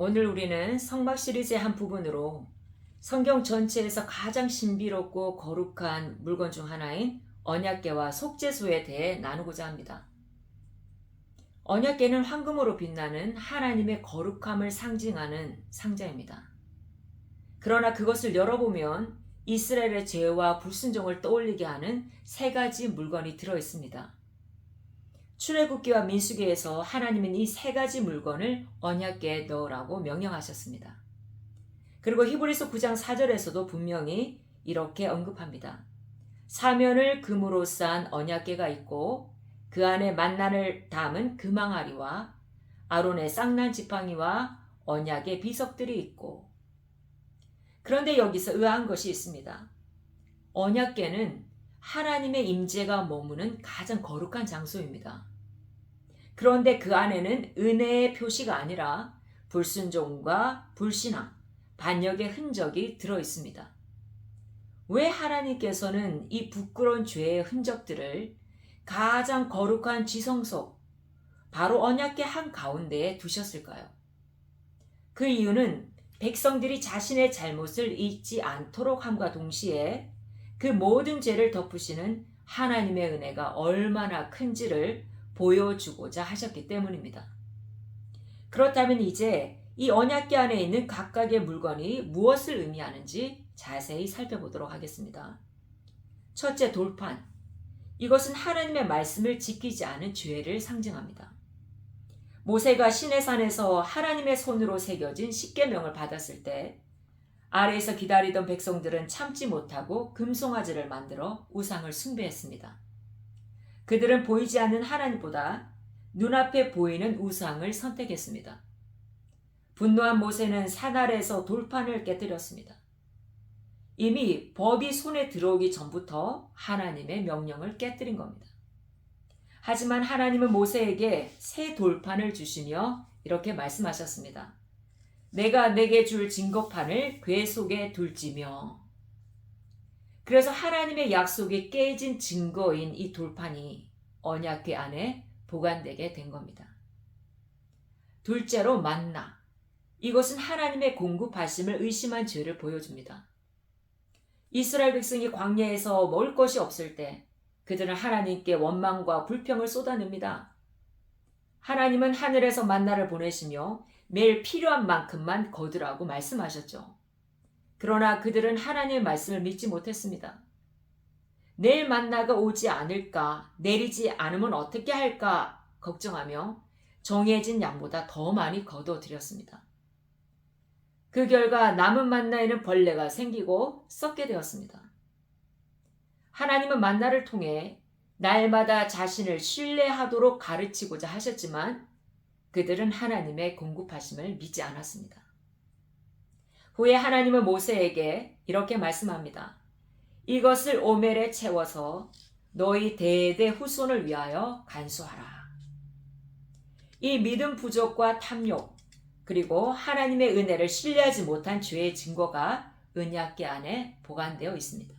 오늘 우리는 성막 시리즈의 한 부분으로 성경 전체에서 가장 신비롭고 거룩한 물건 중 하나인 언약궤와 속죄소에 대해 나누고자 합니다. 언약궤는 황금으로 빛나는 하나님의 거룩함을 상징하는 상자입니다. 그러나 그것을 열어보면 이스라엘의 죄와 불순종을 떠올리게 하는 세 가지 물건이 들어있습니다. 출애굽기와 민수기에서 하나님은 이 세 가지 물건을 언약궤에 넣으라고 명령하셨습니다. 그리고 히브리서 9장 4절에서도 분명히 이렇게 언급합니다. 사면을 금으로 싼 언약궤가 있고 그 안에 만나를 담은 금항아리와 아론의 쌍난 지팡이와 언약의 비석들이 있고. 그런데 여기서 의아한 것이 있습니다. 언약궤는 하나님의 임재가 머무는 가장 거룩한 장소입니다. 그런데 그 안에는 은혜의 표시가 아니라 불순종과 불신앙, 반역의 흔적이 들어 있습니다. 왜 하나님께서는 이 부끄러운 죄의 흔적들을 가장 거룩한 지성소, 바로 언약궤 한가운데에 두셨을까요? 그 이유는 백성들이 자신의 잘못을 잊지 않도록 함과 동시에 그 모든 죄를 덮으시는 하나님의 은혜가 얼마나 큰지를 보여주고자 하셨기 때문입니다. 그렇다면 이제 이 언약궤 안에 있는 각각의 물건이 무엇을 의미하는지 자세히 살펴보도록 하겠습니다. 첫째, 돌판. 이것은 하나님의 말씀을 지키지 않은 죄를 상징합니다. 모세가 시내산에서 하나님의 손으로 새겨진 십계명을 받았을 때 아래에서 기다리던 백성들은 참지 못하고 금송아지를 만들어 우상을 숭배했습니다. 그들은 보이지 않는 하나님보다 눈앞에 보이는 우상을 선택했습니다. 분노한 모세는 산 아래에서 돌판을 깨뜨렸습니다. 이미 법이 손에 들어오기 전부터 하나님의 명령을 깨뜨린 겁니다. 하지만 하나님은 모세에게 새 돌판을 주시며 이렇게 말씀하셨습니다. 내가 내게 줄 증거판을 궤 속에 둘지며. 그래서 하나님의 약속이 깨진 증거인 이 돌판이 언약궤 안에 보관되게 된 겁니다. 둘째로 만나. 이것은 하나님의 공급하심을 의심한 죄를 보여줍니다. 이스라엘 백성이 광야에서 먹을 것이 없을 때 그들은 하나님께 원망과 불평을 쏟아냅니다. 하나님은 하늘에서 만나를 보내시며 매일 필요한 만큼만 거두라고 말씀하셨죠. 그러나 그들은 하나님의 말씀을 믿지 못했습니다. 내일 만나가 오지 않을까, 내리지 않으면 어떻게 할까 걱정하며 정해진 양보다 더 많이 거둬들였습니다. 그 결과 남은 만나에는 벌레가 생기고 썩게 되었습니다. 하나님은 만나를 통해 날마다 자신을 신뢰하도록 가르치고자 하셨지만 그들은 하나님의 공급하심을 믿지 않았습니다. 후에 하나님은 모세에게 이렇게 말씀합니다. 이것을 오멜에 채워서 너희 대대 후손을 위하여 간수하라. 이 믿음 부족과 탐욕, 그리고 하나님의 은혜를 신뢰하지 못한 죄의 증거가 언약궤 안에 보관되어 있습니다.